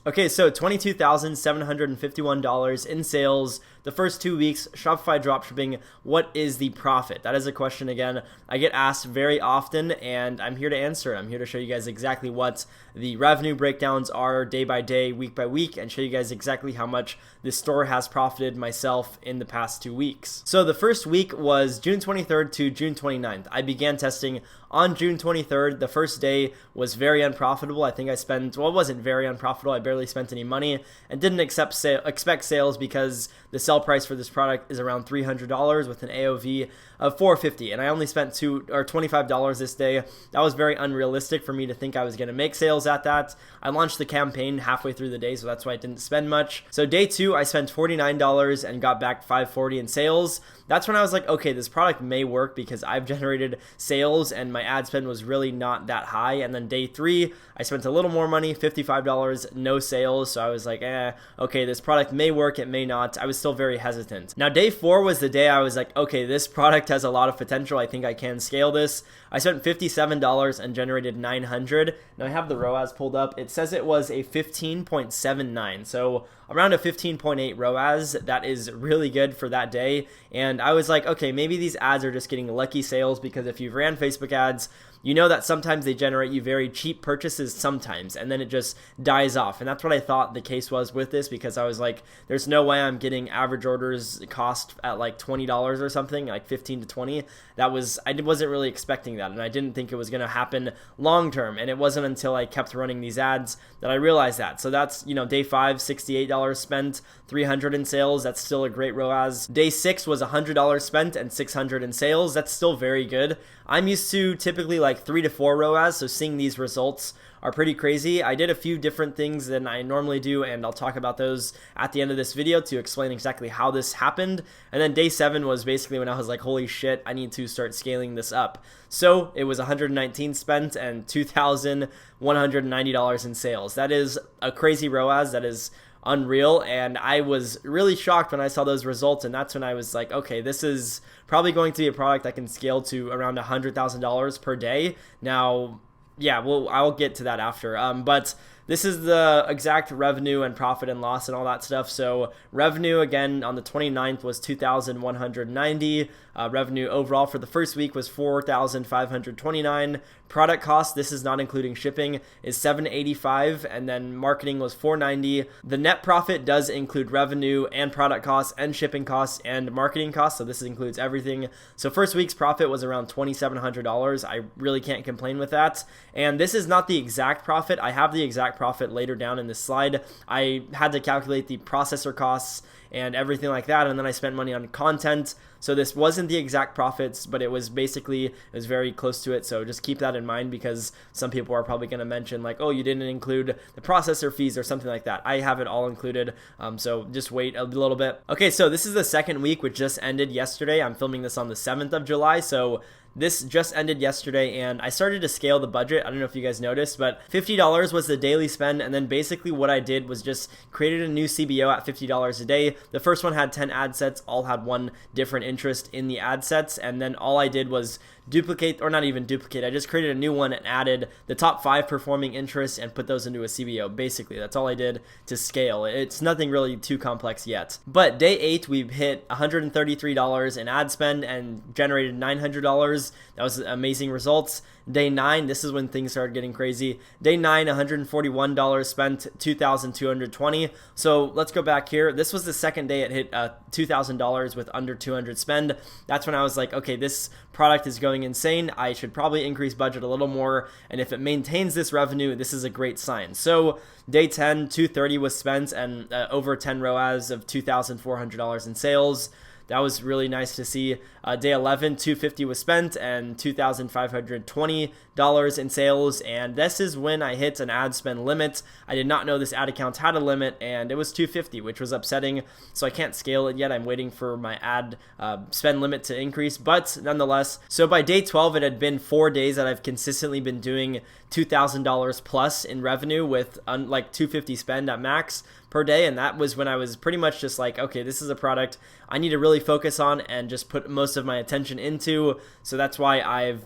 Okay, so $22,751 in sales the first 2 weeks, Shopify dropshipping. What is the profit? That is a question again I get asked very often, and I'm here to answer. I'm here to show you guys exactly what the revenue breakdowns are day by day, week by week, and show you guys exactly how much this store has profited myself in the past 2 weeks. So the first week was June 23rd to June 29th. I began testing on June 23rd. The first day was very unprofitable. I think I spent, well, it wasn't very unprofitable. I barely spent any money and didn't expect sales because the sell price for this product is around $300 with an AOV of $450, and I only spent $25 this day. That was very unrealistic for me to think I was going to make sales at that. I launched the campaign halfway through the day, so that's why I didn't spend much. So day 2, I spent $49 and got back $540 in sales. That's when I was like, okay, this product may work because I've generated sales and my ad spend was really not that high. And then day 3, I spent a little more money, $55, no sales. So I was like, okay, this product may work, it may not. I was still very hesitant. Now day 4 was the day I was like, okay, this product has a lot of potential. I think I can scale this. I spent $57 and generated $900. Now I have the ROAS pulled up. It says it was a 15.79. So around a 15.8 ROAS. That is really good for that day. And I was like, okay, maybe these ads are just getting lucky sales, because if you've ran Facebook ads, you know that sometimes they generate you very cheap purchases sometimes, and then it just dies off. And that's what I thought the case was with this, because I was like, there's no way I'm getting average orders cost at like $20 or something, like 15 to 20. I wasn't really expecting that, and I didn't think it was going to happen long term. And it wasn't until I kept running these ads that I realized that. So that's, day 5, $68 spent, $300 in sales. That's still a great ROAS. Day 6 was $100 spent and $600 in sales. That's still very good. I'm used to typically like 3 to 4 ROAS, so seeing these results are pretty crazy. I did a few different things than I normally do, and I'll talk about those at the end of this video to explain exactly how this happened. And then day 7 was basically when I was like, holy shit, I need to start scaling this up. So it was $119 spent and $2,190 in sales. That is a crazy ROAS. That is unreal, and I was really shocked when I saw those results, and that's when I was like, okay, this is probably going to be a product I can scale to around $100,000 per day. Now, yeah, I'll get to that after, but this is the exact revenue and profit and loss and all that stuff. So revenue, again, on the 29th was $2,190. Revenue overall for the first week was $4,529. Product cost, this is not including shipping, is $785, and then marketing was $490. The net profit does include revenue and product costs and shipping costs and marketing costs, so this includes everything. So first week's profit was around $2,700. I really can't complain with that. And this is not the exact profit. I have the exact profit later down in this slide. I had to calculate the processor costs and everything like that, and then I spent money on content. So this wasn't the exact profits, but it was very close to it. So just keep that in mind, because some people are probably going to mention like, oh, you didn't include the processor fees or something like that. I have it all included, so just wait a little bit. Okay, so this is the second week, which just ended yesterday. I'm filming this on the 7th of July, so this just ended yesterday, and I started to scale the budget. I don't know if you guys noticed, but $50 was the daily spend, and then basically what I did was just created a new CBO at $50 a day. The first one had 10 ad sets, all had one different interest in the ad sets, and then all I did was duplicate, or not even duplicate, I just created a new one and added the top 5 performing interests and put those into a CBO. Basically, that's all I did to scale. It's nothing really too complex yet. But day 8, we hit $133 in ad spend and generated $900. That was amazing results. Day 9, this is when things started getting crazy. Day 9, $141 spent, $2,220. So let's go back here. This was the second day it hit $2,000 with under 200 spend. That's when I was like, okay, this product is going insane. I should probably increase budget a little more, and if it maintains this revenue, this is a great sign. So day 10, $230 was spent and over 10 ROAS of $2,400 in sales. That was really nice to see. Day 11, $250 was spent and $2,520 in sales. And this is when I hit an ad spend limit. I did not know this ad account had a limit, and it was $250, which was upsetting. So I can't scale it yet. I'm waiting for my ad spend limit to increase, but nonetheless. So by day 12, it had been 4 days that I've consistently been doing $2,000 plus in revenue with like $250 spend at max. per day. And that was when I was pretty much just like, okay, this is a product I need to really focus on and just put most of my attention into. So that's why I'm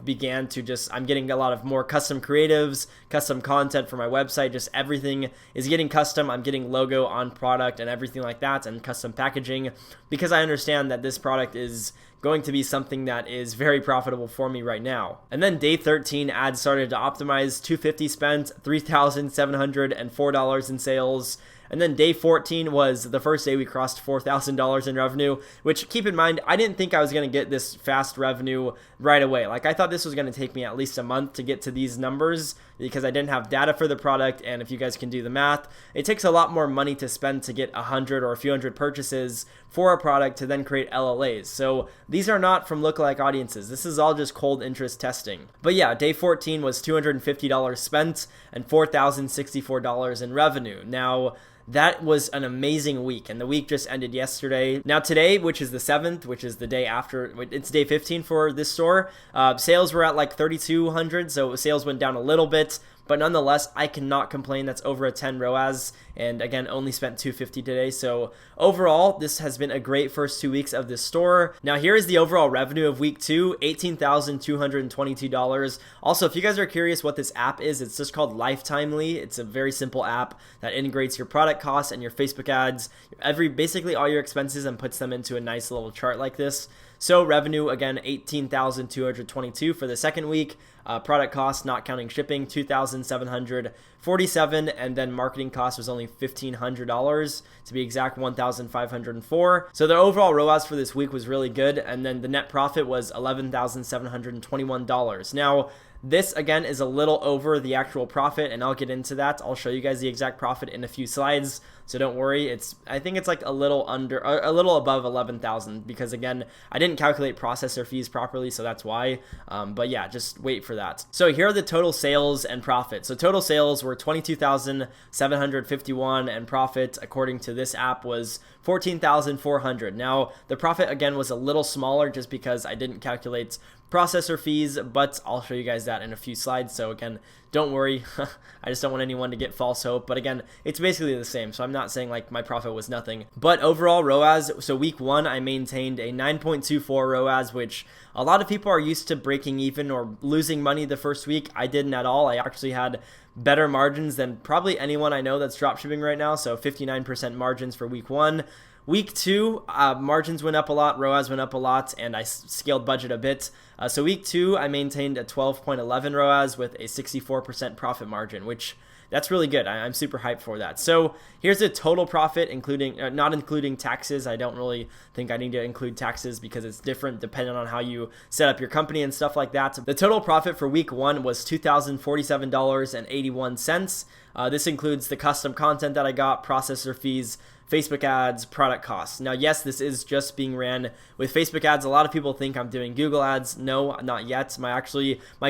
getting a lot of more custom creatives, custom content for my website. Just everything is getting custom. I'm getting logo on product and everything like that, and custom packaging, because I understand that this product is going to be something that is very profitable for me right now. And then day 13, ads started to optimize. $250 spent, $3,704 in sales. And then day 14 was the first day we crossed $4,000 in revenue, which, keep in mind, I didn't think I was going to get this fast revenue right away. Like, I thought this was going to take me at least a month to get to these numbers because I didn't have data for the product. And if you guys can do the math, it takes a lot more money to spend to get 100 or a few hundred purchases for a product to then create LLAs. So these are not from lookalike audiences. This is all just cold interest testing. But yeah, day 14 was $250 spent and $4,064 in revenue. Now, that was an amazing week, and the week just ended yesterday. Now today, which is the 7th, which is the day after, it's day 15 for this store, sales were at like 3,200, so sales went down a little bit, but nonetheless, I cannot complain. That's over a 10 ROAS, and again, only spent $250 today. So overall, this has been a great first 2 weeks of this store. Now here is the overall revenue of week 2, $18,222. Also, if you guys are curious what this app is, it's just called Lifetimely. It's a very simple app that integrates your product costs and your Facebook ads, basically all your expenses, and puts them into a nice little chart like this. So revenue, again, $18,222 for the second week. Product cost, not counting shipping, $2,747, and then marketing cost was only $1,500, to be exact, $1,504. So the overall ROAS for this week was really good, and then the net profit was $11,721. Now, this, again, is a little over the actual profit, and I'll get into that. I'll show you guys the exact profit in a few slides, so don't worry. I think it's like a little above 11,000, because again, I didn't calculate processor fees properly, so that's why. But yeah, just wait for that. So here are the total sales and profit. So total sales were $22,751, and profit, according to this app, was $14,400. Now, the profit, again, was a little smaller just because I didn't calculate processor fees, but I'll show you guys that in a few slides. So again, don't worry. I just don't want anyone to get false hope. But again, it's basically the same. So I'm not saying like my profit was nothing. But overall ROAS, so week 1, I maintained a 9.24 ROAS, which a lot of people are used to breaking even or losing money the first week. I didn't at all. I actually had better margins than probably anyone I know that's dropshipping right now. So 59% margins for week 1. Week 2, margins went up a lot, ROAS went up a lot, and I scaled budget a bit. So week 2, I maintained a 12.11 ROAS with a 64% profit margin, which that's really good. I'm super hyped for that. So here's the total profit, including not including taxes. I don't really think I need to include taxes because it's different depending on how you set up your company and stuff like that. The total profit for week 1 was $2,047.81. This includes the custom content that I got, processor fees, Facebook ads, product costs. Now, yes, this is just being ran with Facebook ads. A lot of people think I'm doing Google ads. No, not yet. My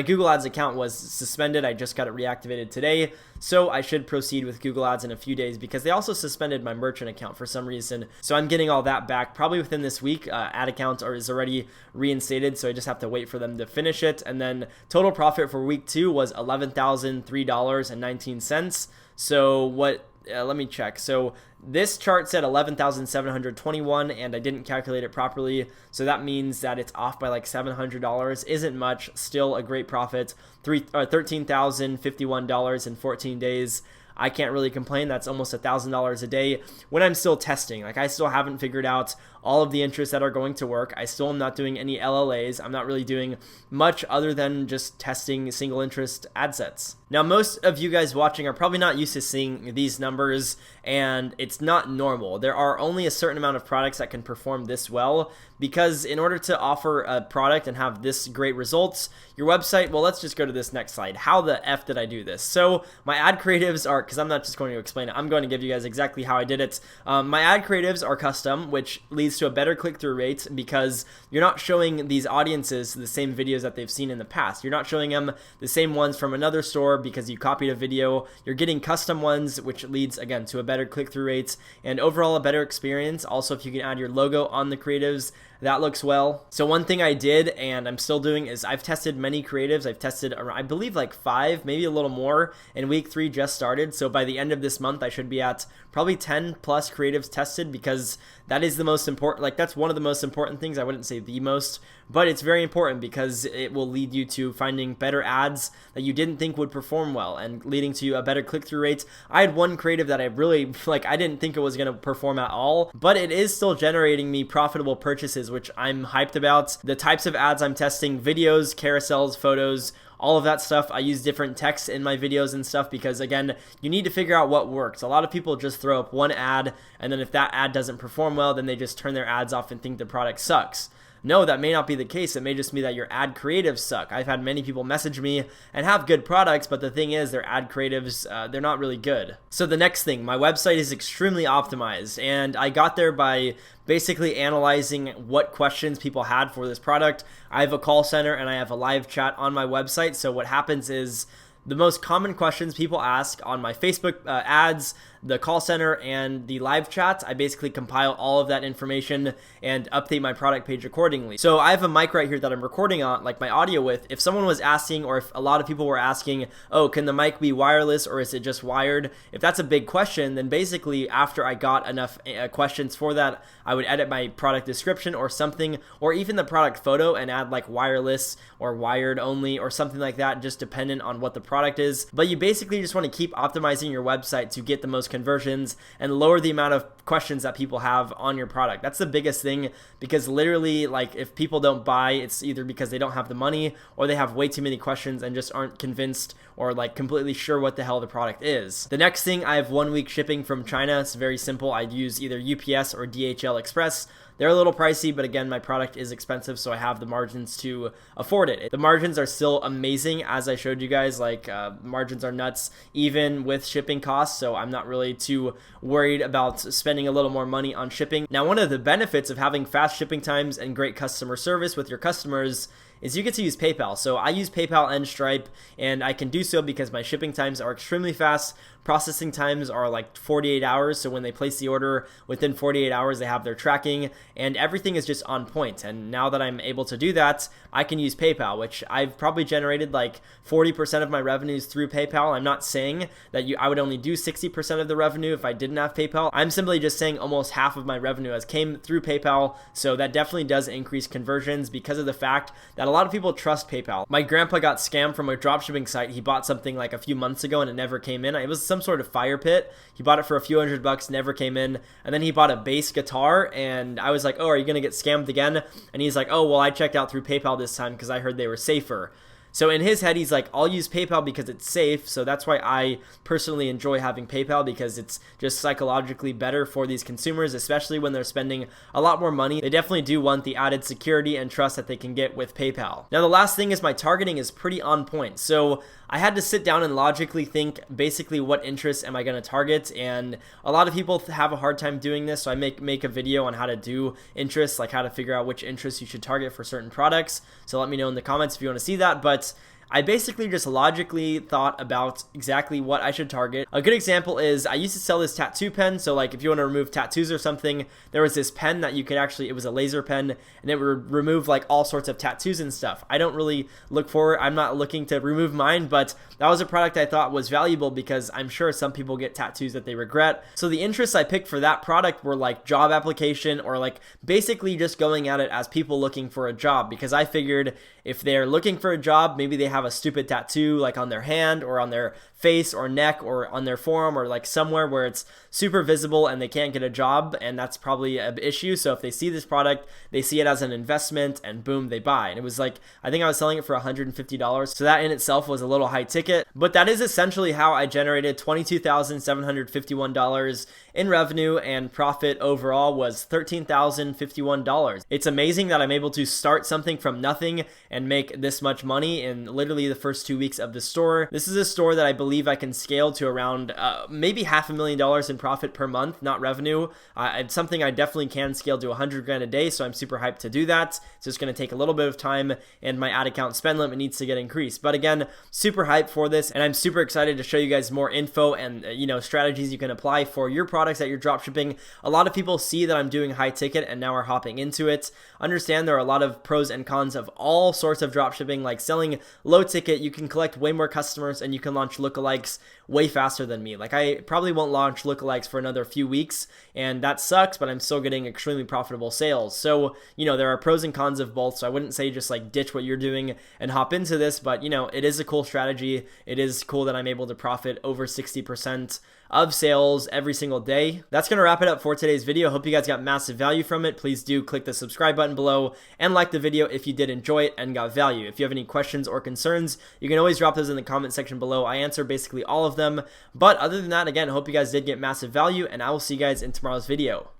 Google ads account was suspended. I just got it reactivated today. So I should proceed with Google ads in a few days because they also suspended my merchant account for some reason. So I'm getting all that back probably within this week. Ad account is already reinstated, so I just have to wait for them to finish it. And then total profit for week 2 was $11,003.19. So let me check. So this chart said 11,721, and I didn't calculate it properly. So that means that it's off by like $700. Isn't much. Still a great profit. $13,051 in 14 days. I can't really complain. That's almost $1,000 a day when I'm still testing. Like, I still haven't figured out all of the interests that are going to work. I still am not doing any LLAs. I'm not really doing much other than just testing single interest ad sets. Now, most of you guys watching are probably not used to seeing these numbers, and it's not normal. There are only a certain amount of products that can perform this well, because in order to offer a product and have this great results, your website, well, let's just go to this next slide. How the F did I do this? So my ad creatives are, because I'm not just going to explain it, I'm going to give you guys exactly how I did it. My ad creatives are custom, which leads to a better click-through rate because you're not showing these audiences the same videos that they've seen in the past. You're not showing them the same ones from another store because you copied a video. You're getting custom ones, which leads, again, to a better click-through rate and overall a better experience. Also, if you can add your logo on the creatives, that looks well. So one thing I did and I'm still doing is I've tested many creatives. I've tested, I believe, like 5, maybe a little more, and week 3 just started. So by the end of this month, I should be at probably 10 plus creatives tested, because that is the most important, like that's one of the most important things. I wouldn't say the most, but it's very important because it will lead you to finding better ads that you didn't think would perform well and leading to a better click-through rate. I had one creative that I really, I didn't think it was going to perform at all, but it is still generating me profitable purchases, which I'm hyped about. The types of ads I'm testing: videos, carousels, photos, all of that stuff. I use different texts in my videos and stuff because, again, you need to figure out what works. A lot of people just throw up one ad, and then if that ad doesn't perform well, then they just turn their ads off and think the product sucks. No, that may not be the case. It may just be that your ad creatives suck. I've had many people message me and have good products, but the thing is, their ad creatives, they're not really good. So the next thing, my website is extremely optimized, and I got there by basically analyzing what questions people had for this product. I have a call center and I have a live chat on my website. So what happens is, the most common questions people ask on my Facebook ads, the call center, and the live chats, I basically compile all of that information and update my product page accordingly. So I have a mic right here that I'm recording on, like my audio with. If someone was asking, or if a lot of people were asking, oh, can the mic be wireless or is it just wired? If that's a big question, then basically after I got enough questions for that, I would edit my product description or something, or even the product photo, and add like wireless or wired only or something like that, just dependent on what the product is. But you basically just want to keep optimizing your website to get the most conversions and lower the amount of questions that people have on your product. That's the biggest thing, because literally, like, if people don't buy, it's either because they don't have the money or they have way too many questions and just aren't convinced or like completely sure what the hell the product is. The next thing, I have 1 week shipping from China. It's very simple. I'd use either UPS or DHL Express. They're a little pricey, but again, my product is expensive, so I have the margins to afford it. The margins are still amazing, as I showed you guys. Like, margins are nuts, even with shipping costs, so I'm not really too worried about spending a little more money on shipping. Now, one of the benefits of having fast shipping times and great customer service with your customers is you get to use PayPal. So I use PayPal and Stripe, and I can do so because my shipping times are extremely fast. Processing times are like 48 hours. So when they place the order, within 48 hours, they have their tracking, and everything is just on point. And now that I'm able to do that, I can use PayPal, which I've probably generated like 40% of my revenues through PayPal. I'm not saying that I would only do 60% of the revenue if I didn't have PayPal. I'm simply just saying almost half of my revenue has came through PayPal. So that definitely does increase conversions because of the fact that a lot of people trust PayPal. My grandpa got scammed from a dropshipping site. He bought something like a few months ago and it never came in. It was some sort of fire pit. He bought it for a few $100, never came in. And then he bought a bass guitar, and I was like, oh, are you going to get scammed again? And he's like, oh, well, I checked out through PayPal this time because I heard they were safer. So in his head, he's like, I'll use PayPal because it's safe. So that's why I personally enjoy having PayPal, because it's just psychologically better for these consumers, especially when they're spending a lot more money. They definitely do want the added security and trust that they can get with PayPal. Now, the last thing is my targeting is pretty on point. So I had to sit down and logically think basically what interests am I going to target, and a lot of people have a hard time doing this, so I make a video on how to do interests, like how to figure out which interests you should target for certain products. So let me know in the comments if you want to see that. But I basically just logically thought about exactly what I should target. A good example is I used to sell this tattoo pen. So like if you want to remove tattoos or something, there was this pen that you could actually, it was a laser pen, and it would remove like all sorts of tattoos and stuff. I don't really look for it. I'm not looking to remove mine, but that was a product I thought was valuable because I'm sure some people get tattoos that they regret. So the interests I picked for that product were like job application, or like basically just going at it as people looking for a job, because I figured if they're looking for a job, maybe they have a stupid tattoo like on their hand or on their face or neck or on their forearm or like somewhere where it's super visible and they can't get a job, and that's probably an issue. So if they see this product, they see it as an investment, and boom, they buy. And it was like, I think I was selling it for $150, so that in itself was a little high ticket, but that is essentially how I generated $22,751 in revenue, and profit overall was $13,051. It's amazing that I'm able to start something from nothing and make this much money in literally literally the first 2 weeks of the store. This is a store that I believe I can scale to around maybe $500,000 in profit per month, not revenue. It's something I definitely can scale to 100 grand a day, so I'm super hyped to do that. It's just going to take a little bit of time, and my ad account spend limit needs to get increased. But again, super hyped for this, and I'm super excited to show you guys more info and strategies you can apply for your products that you're dropshipping. A lot of people see that I'm doing high ticket and now are hopping into it. Understand there are a lot of pros and cons of all sorts of dropshipping. Like selling low ticket, you can collect way more customers and you can launch lookalikes way faster than me. Like I probably won't launch lookalikes for another few weeks, and that sucks, but I'm still getting extremely profitable sales. So, there are pros and cons of both. So I wouldn't say just like ditch what you're doing and hop into this, but it is a cool strategy. It is cool that I'm able to profit over 60% of sales every single day. That's going to wrap it up for today's video. Hope you guys got massive value from it. Please do click the subscribe button below and like the video if you did enjoy it and got value. If you have any questions or concerns, you can always drop those in the comment section below. I answer basically all of them. But other than that, again, hope you guys did get massive value, and I will see you guys in tomorrow's video.